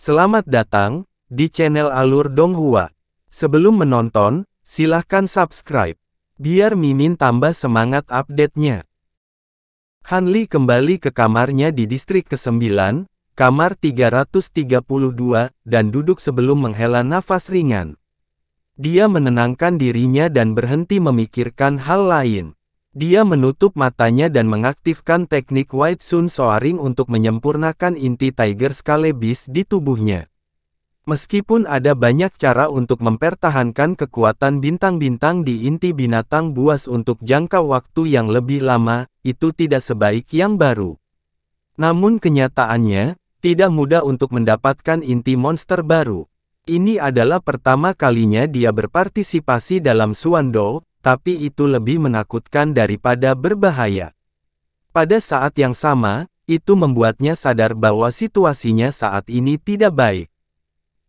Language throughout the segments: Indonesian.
Selamat datang di channel Alur Donghua. Sebelum menonton, silahkan subscribe, biar Mimin tambah semangat update-nya. Han Li kembali ke kamarnya di distrik ke-9, kamar 332, dan duduk sebelum menghela nafas ringan. Dia menenangkan dirinya dan berhenti memikirkan hal lain. Dia menutup matanya dan mengaktifkan teknik White Sun Soaring untuk menyempurnakan inti Tiger Scale Beast di tubuhnya. Meskipun ada banyak cara untuk mempertahankan kekuatan bintang-bintang di inti binatang buas untuk jangka waktu yang lebih lama, itu tidak sebaik yang baru. Namun kenyataannya, tidak mudah untuk mendapatkan inti monster baru. Ini adalah pertama kalinya dia berpartisipasi dalam Suando, tapi itu lebih menakutkan daripada berbahaya. Pada saat yang sama, itu membuatnya sadar bahwa situasinya saat ini tidak baik.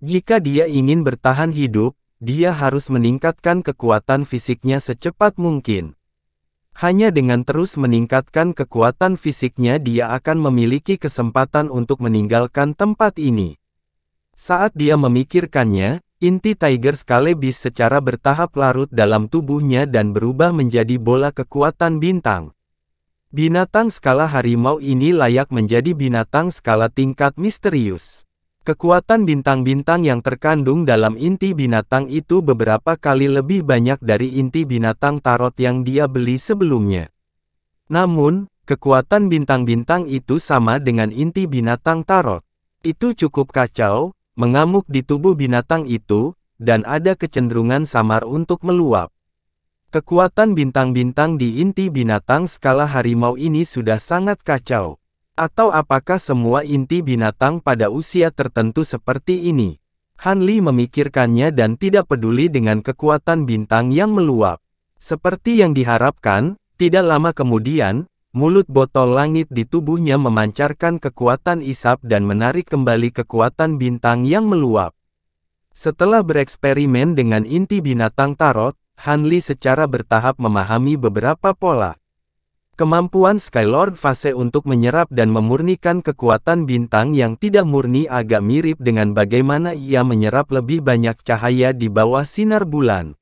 Jika dia ingin bertahan hidup, dia harus meningkatkan kekuatan fisiknya secepat mungkin. Hanya dengan terus meningkatkan kekuatan fisiknya dia akan memiliki kesempatan untuk meninggalkan tempat ini. Saat dia memikirkannya, inti Tiger Scale Beast secara bertahap larut dalam tubuhnya dan berubah menjadi bola kekuatan bintang. Binatang skala harimau ini layak menjadi binatang skala tingkat misterius. Kekuatan bintang-bintang yang terkandung dalam inti binatang itu beberapa kali lebih banyak dari inti binatang tarot yang dia beli sebelumnya. Namun, kekuatan bintang-bintang itu sama dengan inti binatang tarot. Itu cukup kacau, mengamuk di tubuh binatang itu, dan ada kecenderungan samar untuk meluap. Kekuatan bintang-bintang di inti binatang skala harimau ini sudah sangat kacau. Atau apakah semua inti binatang pada usia tertentu seperti ini? Han Li memikirkannya dan tidak peduli dengan kekuatan bintang yang meluap. Seperti yang diharapkan, tidak lama kemudian, mulut botol langit di tubuhnya memancarkan kekuatan isap dan menarik kembali kekuatan bintang yang meluap. Setelah bereksperimen dengan inti binatang tarot, Han Li secara bertahap memahami beberapa pola. Kemampuan Skylord Fase untuk menyerap dan memurnikan kekuatan bintang yang tidak murni agak mirip dengan bagaimana ia menyerap lebih banyak cahaya di bawah sinar bulan.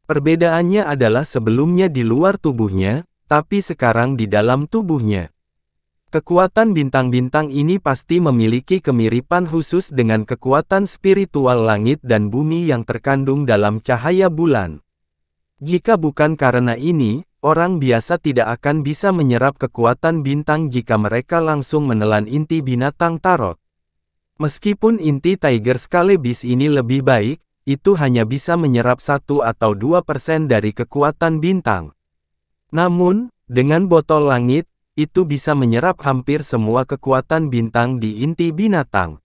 Perbedaannya adalah sebelumnya di luar tubuhnya, tapi sekarang di dalam tubuhnya. Kekuatan bintang-bintang ini pasti memiliki kemiripan khusus dengan kekuatan spiritual langit dan bumi yang terkandung dalam cahaya bulan. Jika bukan karena ini, orang biasa tidak akan bisa menyerap kekuatan bintang jika mereka langsung menelan inti binatang tarot. Meskipun inti Tiger Scale Beast ini lebih baik, itu hanya bisa menyerap 1 atau 2% dari kekuatan bintang. Namun, dengan botol langit, itu bisa menyerap hampir semua kekuatan bintang di inti binatang.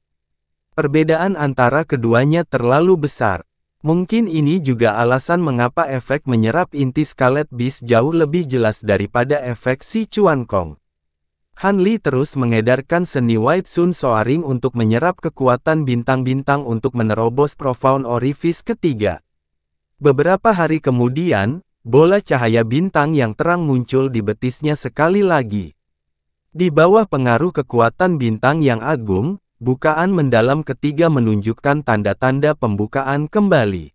Perbedaan antara keduanya terlalu besar. Mungkin ini juga alasan mengapa efek menyerap inti Scarlet Beast jauh lebih jelas daripada efek si Chuan Kong. Han Li terus mengedarkan seni White Sun Soaring untuk menyerap kekuatan bintang-bintang untuk menerobos Profound Orifice ketiga. Beberapa hari kemudian, bola cahaya bintang yang terang muncul di betisnya sekali lagi. Di bawah pengaruh kekuatan bintang yang agung, bukaan mendalam ketiga menunjukkan tanda-tanda pembukaan kembali.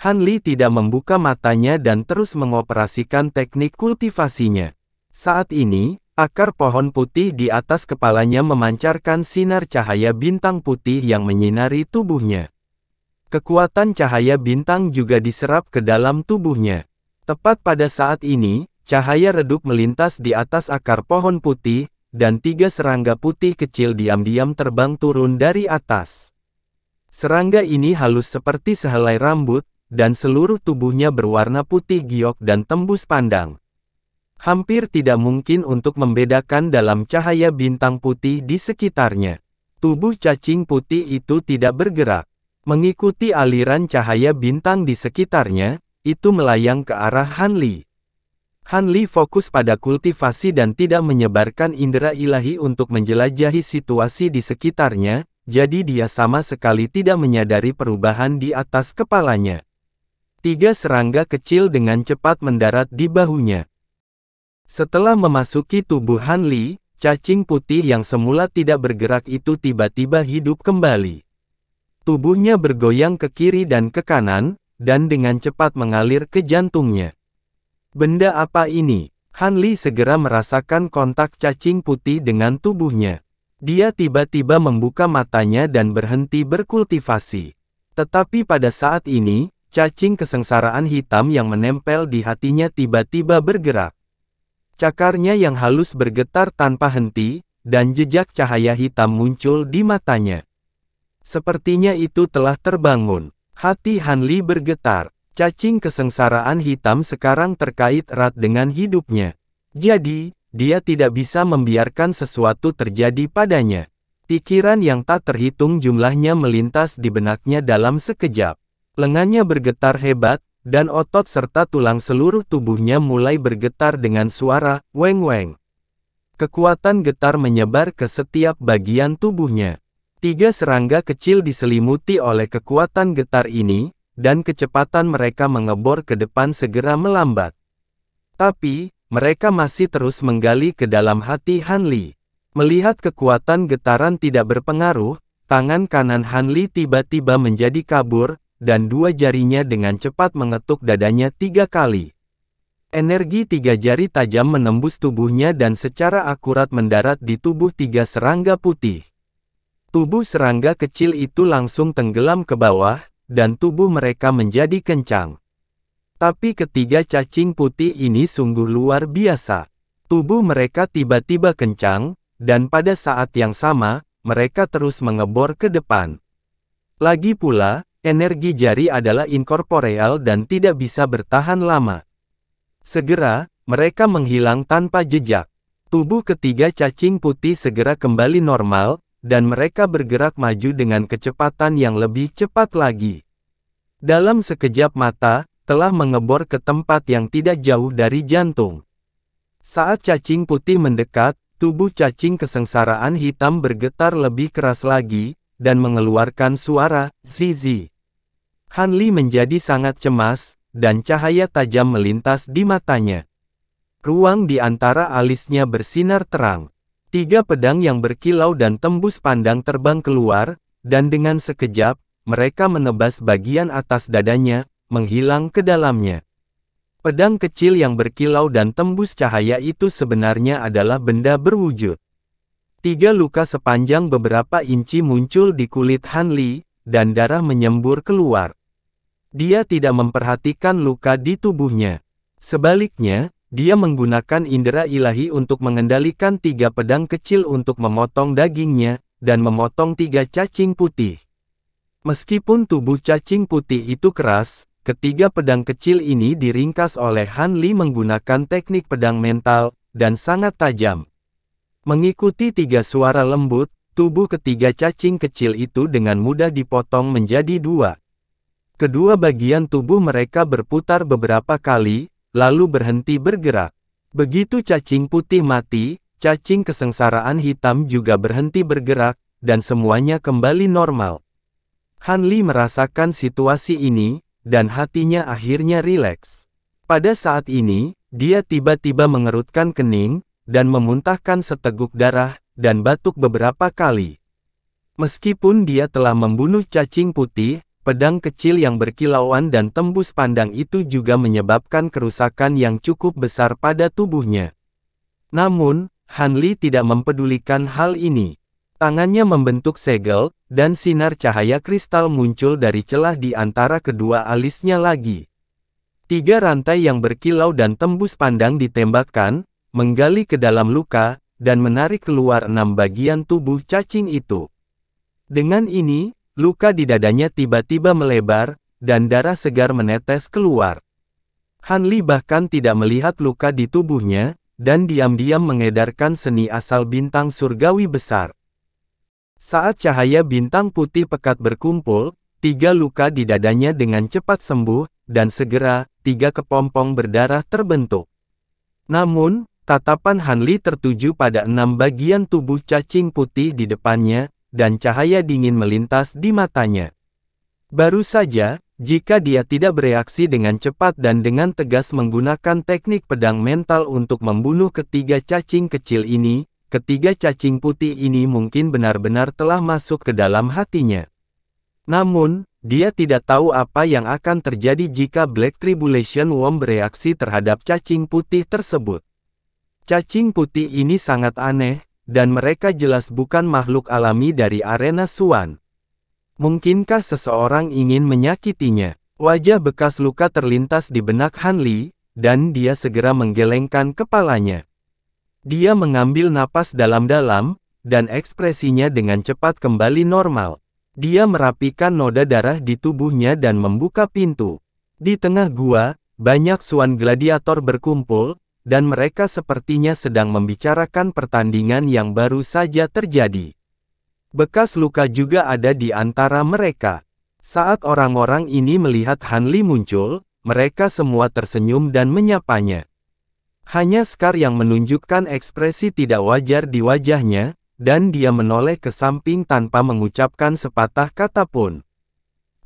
Han Li tidak membuka matanya dan terus mengoperasikan teknik kultivasinya. Saat ini, akar pohon putih di atas kepalanya memancarkan sinar cahaya bintang putih yang menyinari tubuhnya. Kekuatan cahaya bintang juga diserap ke dalam tubuhnya. Tepat pada saat ini, cahaya redup melintas di atas akar pohon putih, dan 3 serangga putih kecil diam-diam terbang turun dari atas. Serangga ini halus seperti sehelai rambut, dan seluruh tubuhnya berwarna putih giok dan tembus pandang. Hampir tidak mungkin untuk membedakan dalam cahaya bintang putih di sekitarnya. Tubuh cacing putih itu tidak bergerak. Mengikuti aliran cahaya bintang di sekitarnya, itu melayang ke arah Han Li. Han Li fokus pada kultivasi dan tidak menyebarkan indera ilahi untuk menjelajahi situasi di sekitarnya, jadi dia sama sekali tidak menyadari perubahan di atas kepalanya. 3 serangga kecil dengan cepat mendarat di bahunya. Setelah memasuki tubuh Han Li, cacing putih yang semula tidak bergerak itu tiba-tiba hidup kembali. Tubuhnya bergoyang ke kiri dan ke kanan, dan dengan cepat mengalir ke jantungnya. Benda apa ini? Han Li segera merasakan kontak cacing putih dengan tubuhnya. Dia tiba-tiba membuka matanya dan berhenti berkultivasi. Tetapi pada saat ini, cacing kesengsaraan hitam yang menempel di hatinya tiba-tiba bergerak. Cakarnya yang halus bergetar tanpa henti, dan jejak cahaya hitam muncul di matanya. Sepertinya itu telah terbangun. Hati Han Li bergetar. Cacing kesengsaraan hitam sekarang terkait erat dengan hidupnya. Jadi, dia tidak bisa membiarkan sesuatu terjadi padanya. Pikiran yang tak terhitung jumlahnya melintas di benaknya dalam sekejap. Lengannya bergetar hebat, dan otot serta tulang seluruh tubuhnya mulai bergetar dengan suara weng-weng. Kekuatan getar menyebar ke setiap bagian tubuhnya. 3 serangga kecil diselimuti oleh kekuatan getar ini, dan kecepatan mereka mengebor ke depan segera melambat. Tapi, mereka masih terus menggali ke dalam hati Han Li. Melihat kekuatan getaran tidak berpengaruh, tangan kanan Han Li tiba-tiba menjadi kabur, dan 2 jarinya dengan cepat mengetuk dadanya 3 kali. Energi 3 jari tajam menembus tubuhnya dan secara akurat mendarat di tubuh 3 serangga putih. Tubuh serangga kecil itu langsung tenggelam ke bawah, dan tubuh mereka menjadi kencang. Tapi ketiga cacing putih ini sungguh luar biasa. Tubuh mereka tiba-tiba kencang, dan pada saat yang sama, mereka terus mengebor ke depan. Lagi pula, energi jari adalah inkorporeal dan tidak bisa bertahan lama. Segera, mereka menghilang tanpa jejak. Tubuh ketiga cacing putih segera kembali normal, dan mereka bergerak maju dengan kecepatan yang lebih cepat lagi. Dalam sekejap mata, telah mengebor ke tempat yang tidak jauh dari jantung. Saat cacing putih mendekat, tubuh cacing kesengsaraan hitam bergetar lebih keras lagi, dan mengeluarkan suara zizi. Han Li menjadi sangat cemas, dan cahaya tajam melintas di matanya. Ruang di antara alisnya bersinar terang. 3 pedang yang berkilau dan tembus pandang terbang keluar, dan dengan sekejap, mereka menebas bagian atas dadanya, menghilang ke dalamnya. Pedang kecil yang berkilau dan tembus cahaya itu sebenarnya adalah benda berwujud. 3 luka sepanjang beberapa inci muncul di kulit Han Li, dan darah menyembur keluar. Dia tidak memperhatikan luka di tubuhnya. Sebaliknya, dia menggunakan indera ilahi untuk mengendalikan 3 pedang kecil untuk memotong dagingnya, dan memotong 3 cacing putih. Meskipun tubuh cacing putih itu keras, ketiga pedang kecil ini diringkas oleh Han Li menggunakan teknik pedang mental, dan sangat tajam. Mengikuti 3 suara lembut, tubuh ketiga cacing kecil itu dengan mudah dipotong menjadi 2. Kedua bagian tubuh mereka berputar beberapa kali, lalu berhenti bergerak. Begitu cacing putih mati, cacing kesengsaraan hitam juga berhenti bergerak, dan semuanya kembali normal. Han Li merasakan situasi ini, dan hatinya akhirnya rileks. Pada saat ini, dia tiba-tiba mengerutkan kening, dan memuntahkan seteguk darah, dan batuk beberapa kali. Meskipun dia telah membunuh cacing putih, pedang kecil yang berkilauan dan tembus pandang itu juga menyebabkan kerusakan yang cukup besar pada tubuhnya. Namun, Han Li tidak mempedulikan hal ini. Tangannya membentuk segel, dan sinar cahaya kristal muncul dari celah di antara kedua alisnya lagi. 3 rantai yang berkilau dan tembus pandang ditembakkan, menggali ke dalam luka, dan menarik keluar 6 bagian tubuh cacing itu. Dengan ini, luka di dadanya tiba-tiba melebar, dan darah segar menetes keluar. Han Li bahkan tidak melihat luka di tubuhnya, dan diam-diam mengedarkan seni asal bintang surgawi besar. Saat cahaya bintang putih pekat berkumpul, 3 luka di dadanya dengan cepat sembuh, dan segera, 3 kepompong berdarah terbentuk. Namun, tatapan Han Li tertuju pada 6 bagian tubuh cacing putih di depannya, dan cahaya dingin melintas di matanya. Baru saja, jika dia tidak bereaksi dengan cepat dan dengan tegas menggunakan teknik pedang mental untuk membunuh ketiga cacing kecil ini, ketiga cacing putih ini mungkin benar-benar telah masuk ke dalam hatinya. Namun, dia tidak tahu apa yang akan terjadi jika Black Tribulation Worm bereaksi terhadap cacing putih tersebut. Cacing putih ini sangat aneh, dan mereka jelas bukan makhluk alami dari arena Suan. Mungkinkah seseorang ingin menyakitinya? Wajah bekas luka terlintas di benak Han Li, dan dia segera menggelengkan kepalanya. Dia mengambil napas dalam-dalam, dan ekspresinya dengan cepat kembali normal. Dia merapikan noda darah di tubuhnya dan membuka pintu. Di tengah gua, banyak Suan gladiator berkumpul, dan mereka sepertinya sedang membicarakan pertandingan yang baru saja terjadi. Bekas luka juga ada di antara mereka. Saat orang-orang ini melihat Han Li muncul, mereka semua tersenyum dan menyapanya. Hanya Scar yang menunjukkan ekspresi tidak wajar di wajahnya, dan dia menoleh ke samping tanpa mengucapkan sepatah kata pun.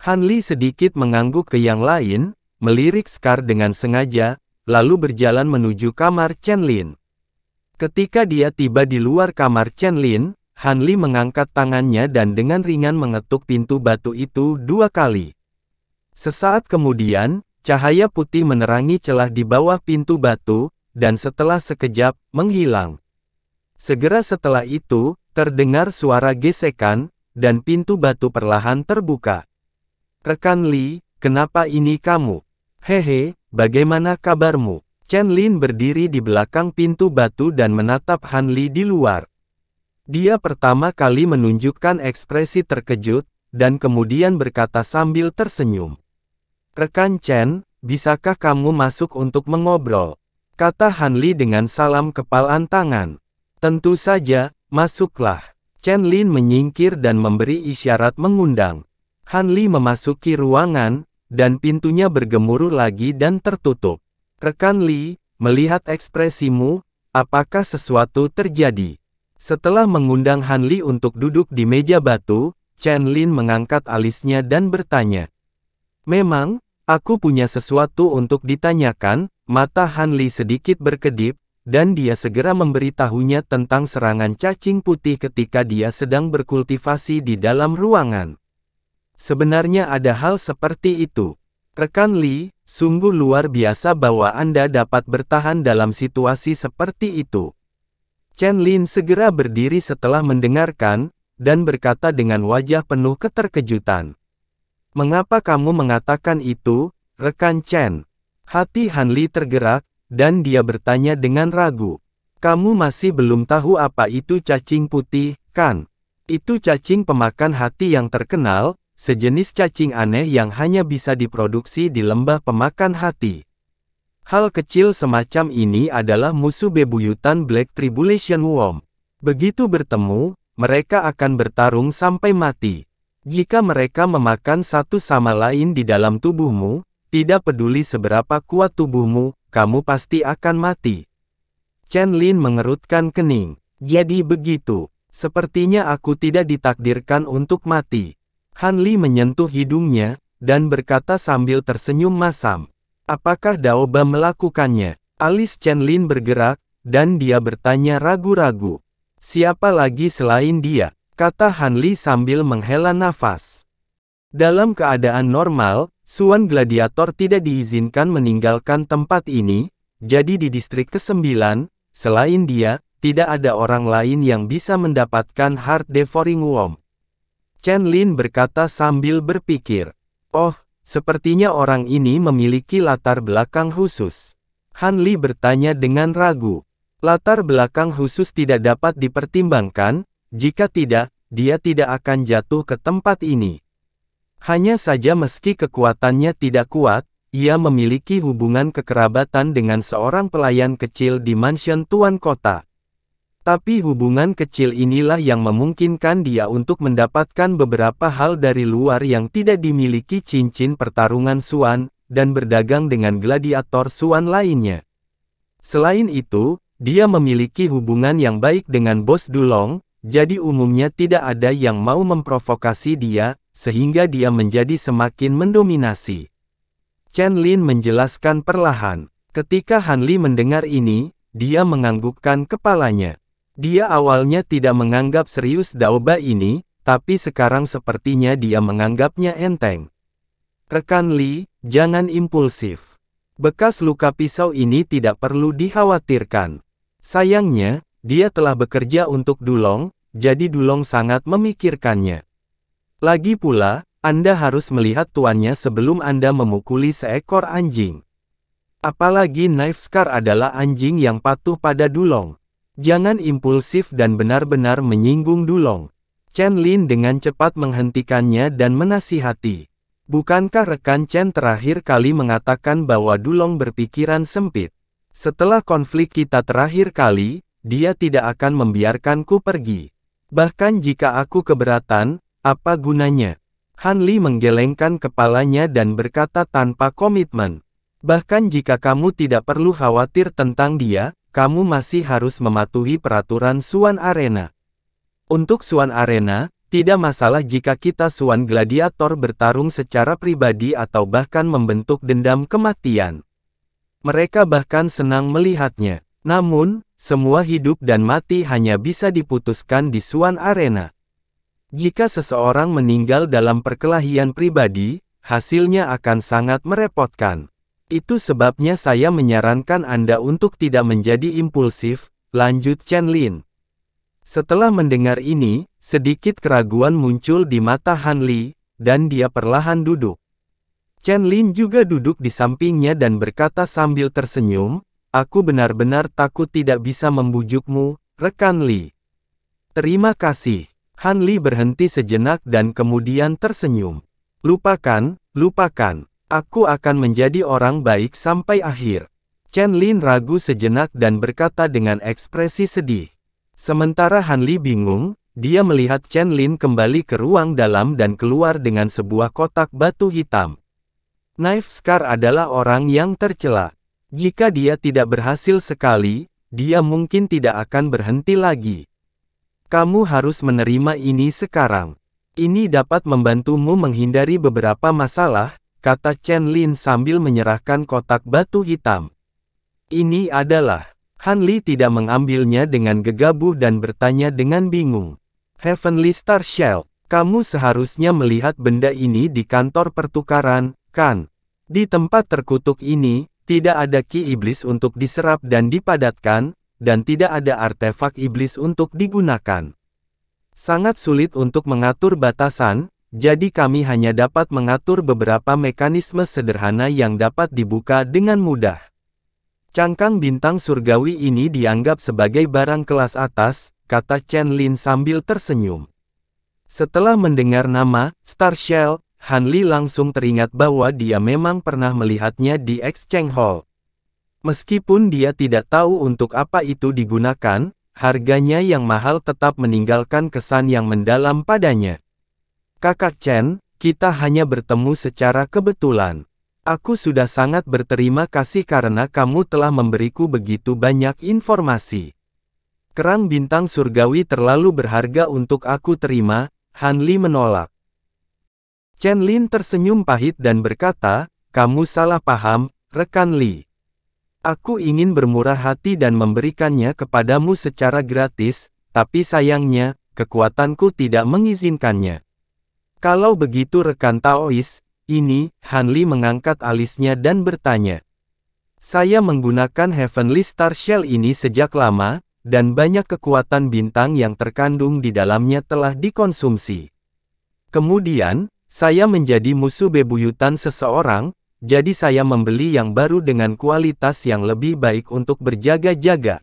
Han Li sedikit mengangguk ke yang lain, melirik Scar dengan sengaja, lalu berjalan menuju kamar Chen Lin. Ketika dia tiba di luar kamar Chen Lin, Han Li mengangkat tangannya dan dengan ringan mengetuk pintu batu itu 2 kali. Sesaat kemudian, cahaya putih menerangi celah di bawah pintu batu, dan setelah sekejap, menghilang. Segera setelah itu, terdengar suara gesekan, dan pintu batu perlahan terbuka. "Rekan Li, kenapa ini kamu? Hehe, bagaimana kabarmu?" Chen Lin berdiri di belakang pintu batu dan menatap Han Li di luar. Dia pertama kali menunjukkan ekspresi terkejut, dan kemudian berkata sambil tersenyum. "Rekan Chen, bisakah kamu masuk untuk mengobrol?" kata Han Li dengan salam kepalan tangan. "Tentu saja, masuklah." Chen Lin menyingkir dan memberi isyarat mengundang. Han Li memasuki ruangan, dan pintunya bergemuruh lagi dan tertutup. "Rekan Li, melihat ekspresimu, apakah sesuatu terjadi?" Setelah mengundang Han Li untuk duduk di meja batu, Chen Lin mengangkat alisnya dan bertanya. "Memang, aku punya sesuatu untuk ditanyakan." Mata Han Li sedikit berkedip, dan dia segera memberitahunya tentang serangan cacing putih ketika dia sedang berkultivasi di dalam ruangan. "Sebenarnya ada hal seperti itu. Rekan Li, sungguh luar biasa bahwa Anda dapat bertahan dalam situasi seperti itu." Chen Lin segera berdiri setelah mendengarkan, dan berkata dengan wajah penuh keterkejutan. "Mengapa kamu mengatakan itu, rekan Chen?" Hati Han Li tergerak, dan dia bertanya dengan ragu. "Kamu masih belum tahu apa itu cacing putih, kan? Itu cacing pemakan hati yang terkenal, sejenis cacing aneh yang hanya bisa diproduksi di lembah pemakan hati. Hal kecil semacam ini adalah musuh bebuyutan Black Tribulation Worm. Begitu bertemu, mereka akan bertarung sampai mati. Jika mereka memakan satu sama lain di dalam tubuhmu, tidak peduli seberapa kuat tubuhmu, kamu pasti akan mati." Chen Lin mengerutkan kening. "Jadi begitu. Sepertinya aku tidak ditakdirkan untuk mati." Han Li menyentuh hidungnya, dan berkata sambil tersenyum masam. "Apakah Daoba melakukannya?" Alis Chen Lin bergerak, dan dia bertanya ragu-ragu. "Siapa lagi selain dia?" kata Han Li sambil menghela nafas. Dalam keadaan normal, Suan gladiator tidak diizinkan meninggalkan tempat ini, jadi di distrik ke-9, selain dia, tidak ada orang lain yang bisa mendapatkan Heart Devouring Worm. Chen Lin berkata sambil berpikir. "Oh, sepertinya orang ini memiliki latar belakang khusus." Han Li bertanya dengan ragu. "Latar belakang khusus tidak dapat dipertimbangkan, jika tidak, dia tidak akan jatuh ke tempat ini. Hanya saja meski kekuatannya tidak kuat, ia memiliki hubungan kekerabatan dengan seorang pelayan kecil di mansion Tuan Kota. Tapi hubungan kecil inilah yang memungkinkan dia untuk mendapatkan beberapa hal dari luar yang tidak dimiliki cincin pertarungan Suan, dan berdagang dengan gladiator Suan lainnya. Selain itu, dia memiliki hubungan yang baik dengan Bos Dulong, jadi umumnya tidak ada yang mau memprovokasi dia, sehingga dia menjadi semakin mendominasi." Chen Lin menjelaskan perlahan. Ketika Han Li mendengar ini, dia menganggukkan kepalanya. Dia awalnya tidak menganggap serius Daoba ini, tapi sekarang sepertinya dia menganggapnya enteng. Rekan Li, jangan impulsif. Bekas luka pisau ini tidak perlu dikhawatirkan. Sayangnya, dia telah bekerja untuk Dulong, jadi Dulong sangat memikirkannya. Lagi pula, Anda harus melihat tuannya sebelum Anda memukuli seekor anjing. Apalagi Knife Scar adalah anjing yang patuh pada Dulong. Jangan impulsif dan benar-benar menyinggung Dulong. Chen Lin dengan cepat menghentikannya dan menasihati. Bukankah rekan Chen terakhir kali mengatakan bahwa Dulong berpikiran sempit? Setelah konflik kita terakhir kali, dia tidak akan membiarkanku pergi. Bahkan jika aku keberatan, apa gunanya? Han Li menggelengkan kepalanya dan berkata tanpa komitmen. Bahkan jika kamu tidak perlu khawatir tentang dia, kamu masih harus mematuhi peraturan Suan Arena. Untuk Suan Arena, tidak masalah jika kita Suan Gladiator bertarung secara pribadi atau bahkan membentuk dendam kematian. Mereka bahkan senang melihatnya. Namun, semua hidup dan mati hanya bisa diputuskan di Suan Arena. Jika seseorang meninggal dalam perkelahian pribadi, hasilnya akan sangat merepotkan. Itu sebabnya saya menyarankan Anda untuk tidak menjadi impulsif, lanjut Chen Lin. Setelah mendengar ini, sedikit keraguan muncul di mata Han Li, dan dia perlahan duduk. Chen Lin juga duduk di sampingnya dan berkata sambil tersenyum, "Aku benar-benar takut tidak bisa membujukmu, rekan Li." "Terima kasih." Han Li berhenti sejenak dan kemudian tersenyum. Lupakan. Aku akan menjadi orang baik sampai akhir." Chen Lin ragu sejenak dan berkata dengan ekspresi sedih. Sementara Han Li bingung, dia melihat Chen Lin kembali ke ruang dalam dan keluar dengan sebuah kotak batu hitam. Knife Scar adalah orang yang tercela. Jika dia tidak berhasil sekali, dia mungkin tidak akan berhenti lagi. Kamu harus menerima ini sekarang. Ini dapat membantumu menghindari beberapa masalah, kata Chen Lin sambil menyerahkan kotak batu hitam. Ini adalah. Han Li tidak mengambilnya dengan gegabah dan bertanya dengan bingung. Heavenly Star Shell, kamu seharusnya melihat benda ini di kantor pertukaran, kan? Di tempat terkutuk ini, tidak ada ki iblis untuk diserap dan dipadatkan, dan tidak ada artefak iblis untuk digunakan. Sangat sulit untuk mengatur batasan, jadi kami hanya dapat mengatur beberapa mekanisme sederhana yang dapat dibuka dengan mudah. Cangkang bintang surgawi ini dianggap sebagai barang kelas atas, kata Chen Lin sambil tersenyum. Setelah mendengar nama Star Shell, Han Li langsung teringat bahwa dia memang pernah melihatnya di Exchange Hall. Meskipun dia tidak tahu untuk apa itu digunakan, harganya yang mahal tetap meninggalkan kesan yang mendalam padanya. Kakak Chen, kita hanya bertemu secara kebetulan. Aku sudah sangat berterima kasih karena kamu telah memberiku begitu banyak informasi. Kerang bintang surgawi terlalu berharga untuk aku terima, Han Li menolak. Chen Lin tersenyum pahit dan berkata, kamu salah paham, rekan Li. Aku ingin bermurah hati dan memberikannya kepadamu secara gratis, tapi sayangnya, kekuatanku tidak mengizinkannya. Kalau begitu rekan Taois, ini, Han Li mengangkat alisnya dan bertanya. Saya menggunakan Heavenly Star Shell ini sejak lama, dan banyak kekuatan bintang yang terkandung di dalamnya telah dikonsumsi. Kemudian, saya menjadi musuh bebuyutan seseorang, jadi saya membeli yang baru dengan kualitas yang lebih baik untuk berjaga-jaga.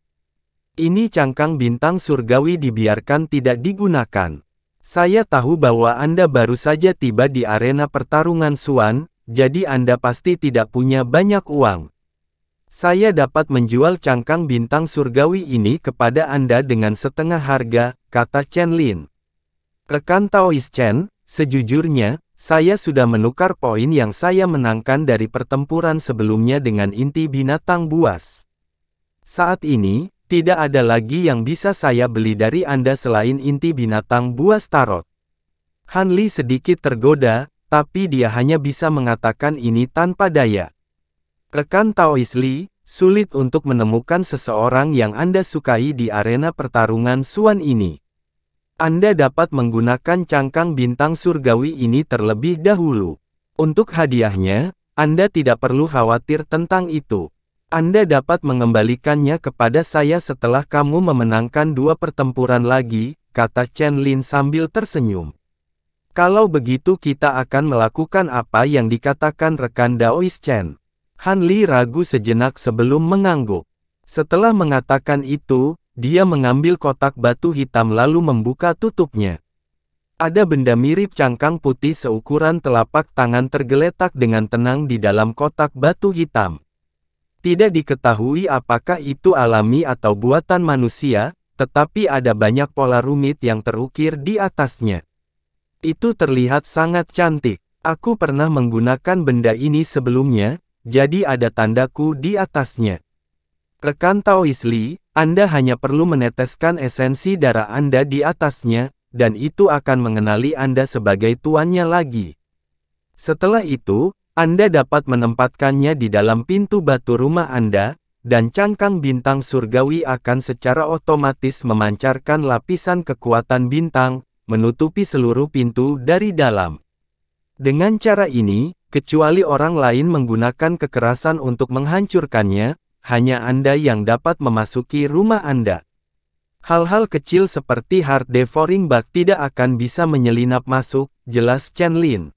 Ini cangkang bintang surgawi dibiarkan tidak digunakan. Saya tahu bahwa Anda baru saja tiba di arena pertarungan Suan, jadi Anda pasti tidak punya banyak uang. Saya dapat menjual cangkang bintang surgawi ini kepada Anda dengan setengah harga, kata Chen Lin. Rekan Taois Chen, sejujurnya, saya sudah menukar poin yang saya menangkan dari pertempuran sebelumnya dengan inti binatang buas. Saat ini, tidak ada lagi yang bisa saya beli dari Anda selain inti binatang buas tarot. Han Li sedikit tergoda, tapi dia hanya bisa mengatakan ini tanpa daya. Rekan Taois Li, Sulit untuk menemukan seseorang yang Anda sukai di arena pertarungan Suan ini. Anda dapat menggunakan cangkang bintang surgawi ini terlebih dahulu. Untuk hadiahnya, Anda tidak perlu khawatir tentang itu. Anda dapat mengembalikannya kepada saya setelah kamu memenangkan 2 pertempuran lagi, kata Chen Lin sambil tersenyum. Kalau begitu kita akan melakukan apa yang dikatakan rekan Daois Chen. Han Li ragu sejenak sebelum mengangguk. Setelah mengatakan itu, dia mengambil kotak batu hitam lalu membuka tutupnya. Ada benda mirip cangkang putih seukuran telapak tangan tergeletak dengan tenang di dalam kotak batu hitam. Tidak diketahui apakah itu alami atau buatan manusia, tetapi ada banyak pola rumit yang terukir di atasnya. Itu terlihat sangat cantik. Aku pernah menggunakan benda ini sebelumnya, jadi ada tandaku di atasnya. Rekan Taois Li, Anda hanya perlu meneteskan esensi darah Anda di atasnya, dan itu akan mengenali Anda sebagai tuannya lagi. Setelah itu, Anda dapat menempatkannya di dalam pintu batu rumah Anda, dan cangkang bintang surgawi akan secara otomatis memancarkan lapisan kekuatan bintang, menutupi seluruh pintu dari dalam. Dengan cara ini, kecuali orang lain menggunakan kekerasan untuk menghancurkannya, hanya Anda yang dapat memasuki rumah Anda. Hal-hal kecil seperti heart devouring bug tidak akan bisa menyelinap masuk, jelas Chen Lin.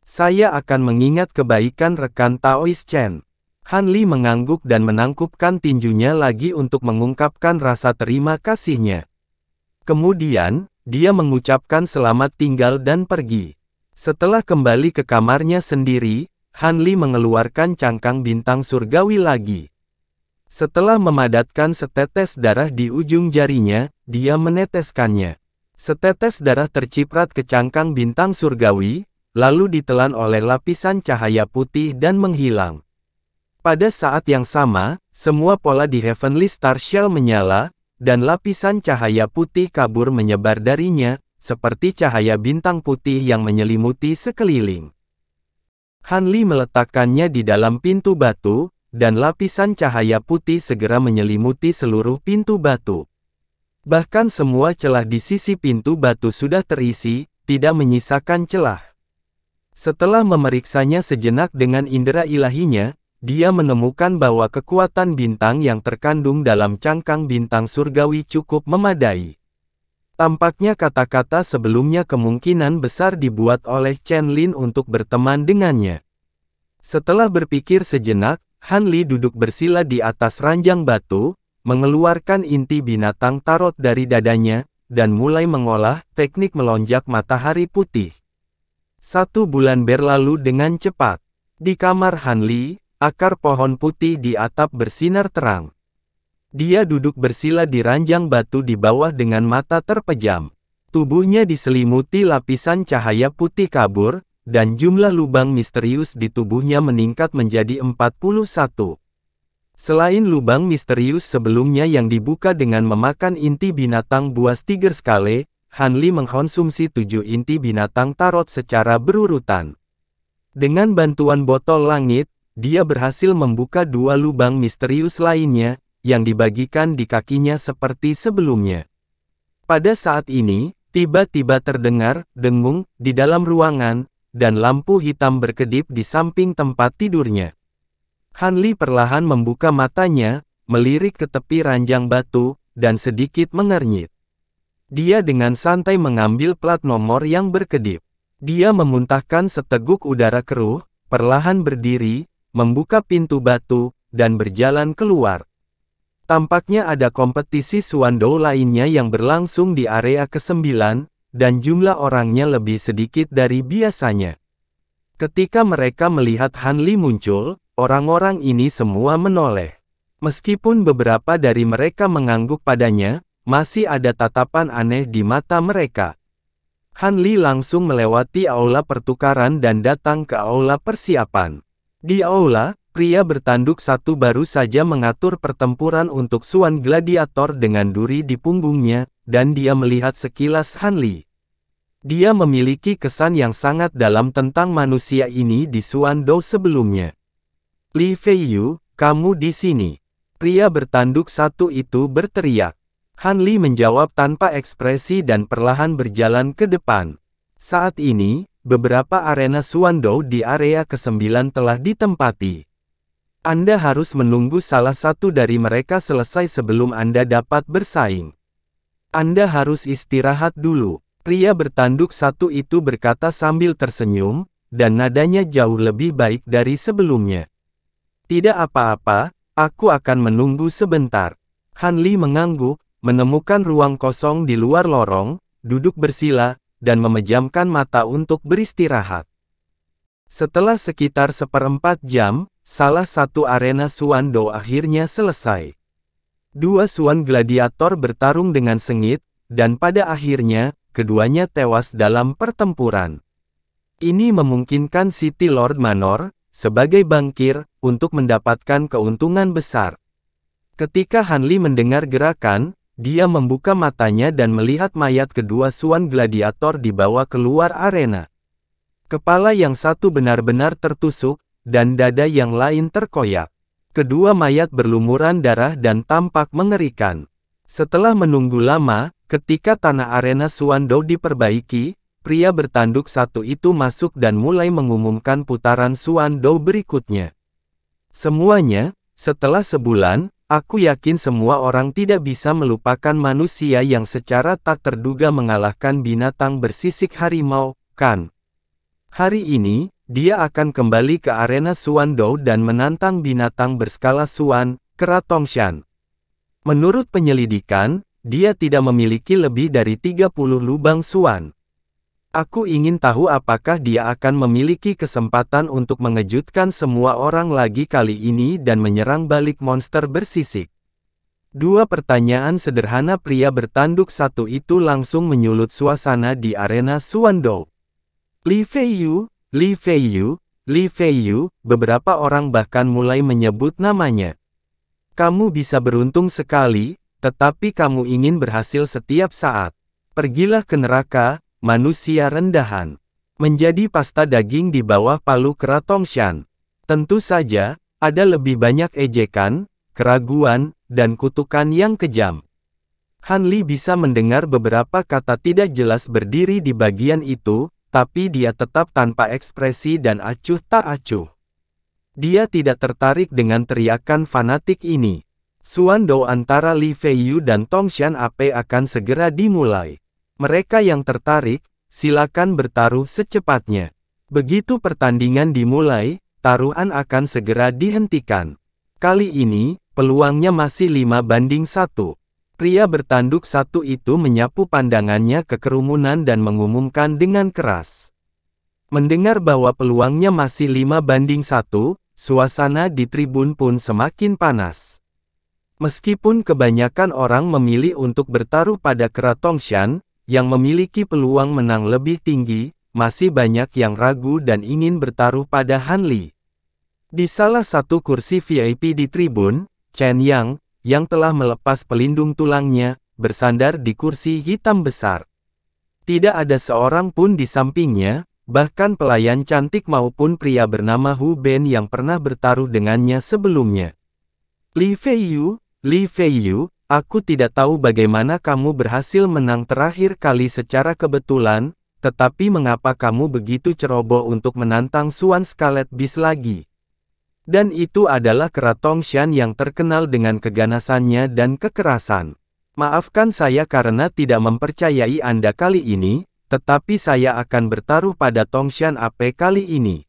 Saya akan mengingat kebaikan rekan Taois Chen. Han Li mengangguk dan menangkupkan tinjunya lagi untuk mengungkapkan rasa terima kasihnya. Kemudian, dia mengucapkan selamat tinggal dan pergi. Setelah kembali ke kamarnya sendiri, Han Li mengeluarkan cangkang bintang surgawi lagi. Setelah memadatkan setetes darah di ujung jarinya, dia meneteskannya. Setetes darah terciprat ke cangkang bintang surgawi, lalu ditelan oleh lapisan cahaya putih dan menghilang. Pada saat yang sama, semua pola di Heavenly Star Shell menyala, dan lapisan cahaya putih kabur menyebar darinya, seperti cahaya bintang putih yang menyelimuti sekeliling. Han Li meletakkannya di dalam pintu batu, dan lapisan cahaya putih segera menyelimuti seluruh pintu batu. Bahkan semua celah di sisi pintu batu sudah terisi, tidak menyisakan celah. Setelah memeriksanya sejenak dengan indera ilahinya, dia menemukan bahwa kekuatan bintang yang terkandung dalam cangkang bintang surgawi cukup memadai. Tampaknya kata-kata sebelumnya kemungkinan besar dibuat oleh Chen Lin untuk berteman dengannya. Setelah berpikir sejenak, Han Li duduk bersila di atas ranjang batu, mengeluarkan inti binatang tarot dari dadanya, dan mulai mengolah teknik melonjak matahari putih. 1 bulan berlalu dengan cepat. Di kamar Han Li, akar pohon putih di atap bersinar terang. Dia duduk bersila di ranjang batu di bawah dengan mata terpejam. Tubuhnya diselimuti lapisan cahaya putih kabur, dan jumlah lubang misterius di tubuhnya meningkat menjadi 41. Selain lubang misterius sebelumnya yang dibuka dengan memakan inti binatang buas tiger skale, Han Li mengkonsumsi 7 inti binatang tarot secara berurutan. Dengan bantuan botol langit, dia berhasil membuka 2 lubang misterius lainnya, yang dibagikan di kakinya seperti sebelumnya. Pada saat ini, tiba-tiba terdengar dengung di dalam ruangan, dan lampu hitam berkedip di samping tempat tidurnya. Han Li perlahan membuka matanya, melirik ke tepi ranjang batu, dan sedikit mengernyit. Dia dengan santai mengambil plat nomor yang berkedip. Dia memuntahkan seteguk udara keruh, perlahan berdiri, membuka pintu batu, dan berjalan keluar. Tampaknya ada kompetisi Suandou lainnya yang berlangsung di area ke-9, dan jumlah orangnya lebih sedikit dari biasanya. Ketika mereka melihat Han Li muncul, orang-orang ini semua menoleh. Meskipun beberapa dari mereka mengangguk padanya, masih ada tatapan aneh di mata mereka. Han Li langsung melewati aula pertukaran dan datang ke aula persiapan. Di aula, pria bertanduk satu baru saja mengatur pertempuran untuk Suan Gladiator dengan duri di punggungnya, dan dia melihat sekilas Han Li. Dia memiliki kesan yang sangat dalam tentang manusia ini di Suandou sebelumnya. Li Feiyu, Kamu di sini. Pria bertanduk satu itu berteriak. Han Li menjawab tanpa ekspresi dan perlahan berjalan ke depan. Saat ini, beberapa arena Suandou di area ke-9 telah ditempati. Anda harus menunggu salah satu dari mereka selesai sebelum Anda dapat bersaing. Anda harus istirahat dulu. Pria bertanduk satu itu berkata sambil tersenyum, dan nadanya jauh lebih baik dari sebelumnya. Tidak apa-apa, aku akan menunggu sebentar. Han Li mengangguk, menemukan ruang kosong di luar lorong, duduk bersila, dan memejamkan mata untuk beristirahat. Setelah sekitar 1/4 jam, salah satu arena Suandou akhirnya selesai. Dua suan gladiator bertarung dengan sengit, dan pada akhirnya, keduanya tewas dalam pertempuran. Ini memungkinkan City Lord Manor, sebagai bankir, untuk mendapatkan keuntungan besar. Ketika Han Li mendengar gerakan, dia membuka matanya dan melihat mayat kedua suan gladiator dibawa keluar arena. Kepala yang satu benar-benar tertusuk, dan dada yang lain terkoyak. Kedua mayat berlumuran darah dan tampak mengerikan. Setelah menunggu lama, ketika tanah arena Suandou diperbaiki, pria bertanduk satu itu masuk dan mulai mengumumkan putaran Suandou berikutnya. Semuanya, setelah sebulan, aku yakin semua orang tidak bisa melupakan manusia yang secara tak terduga mengalahkan binatang bersisik harimau, kan? Hari ini, dia akan kembali ke arena Suandou dan menantang binatang berskala Suan, Kera Tongshan. Menurut penyelidikan, dia tidak memiliki lebih dari 30 lubang Suan. Aku ingin tahu apakah dia akan memiliki kesempatan untuk mengejutkan semua orang lagi kali ini dan menyerang balik monster bersisik. Dua pertanyaan sederhana pria bertanduk satu itu langsung menyulut suasana di arena Suandou. Li Feiyu, Li Feiyu, Li Feiyu, beberapa orang bahkan mulai menyebut namanya. Kamu bisa beruntung sekali, tetapi kamu ingin berhasil setiap saat. Pergilah ke neraka, manusia rendahan. Menjadi pasta daging di bawah palu Kera Tongshan. Tentu saja, ada lebih banyak ejekan, keraguan, dan kutukan yang kejam. Han Li bisa mendengar beberapa kata tidak jelas berdiri di bagian itu, tapi dia tetap tanpa ekspresi dan acuh tak acuh. Dia tidak tertarik dengan teriakan fanatik ini. Suandou antara Li Feiyu dan Tongshan AP akan segera dimulai. Mereka yang tertarik, silakan bertaruh secepatnya. Begitu pertandingan dimulai, taruhan akan segera dihentikan. Kali ini, peluangnya masih 5-1. Pria bertanduk satu itu menyapu pandangannya ke kerumunan dan mengumumkan dengan keras. Mendengar bahwa peluangnya masih 5-1, suasana di tribun pun semakin panas. Meskipun kebanyakan orang memilih untuk bertaruh pada Kera Tongshan, yang memiliki peluang menang lebih tinggi, masih banyak yang ragu dan ingin bertaruh pada Han Li. Di salah satu kursi VIP di tribun, Chen Yang, yang telah melepas pelindung tulangnya, bersandar di kursi hitam besar. Tidak ada seorang pun di sampingnya, bahkan pelayan cantik maupun pria bernama Hu Ben yang pernah bertaruh dengannya sebelumnya. Li Feiyu, aku tidak tahu bagaimana kamu berhasil menang terakhir kali secara kebetulan, tetapi mengapa kamu begitu ceroboh untuk menantang Suan Scarlet Beast lagi? Dan itu adalah Kera Tongshan yang terkenal dengan keganasannya dan kekerasan. Maafkan saya karena tidak mempercayai Anda kali ini, tetapi saya akan bertaruh pada Tongshan AP kali ini.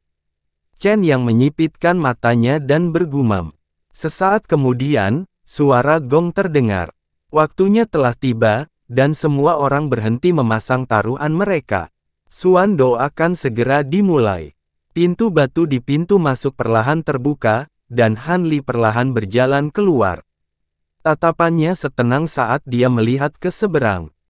Chen yang menyipitkan matanya dan bergumam. Sesaat kemudian, suara gong terdengar. Waktunya telah tiba, dan semua orang berhenti memasang taruhan mereka. Suandou akan segera dimulai. Pintu batu di pintu masuk perlahan terbuka, dan Han Li perlahan berjalan keluar. Tatapannya setenang saat dia melihat ke seberang.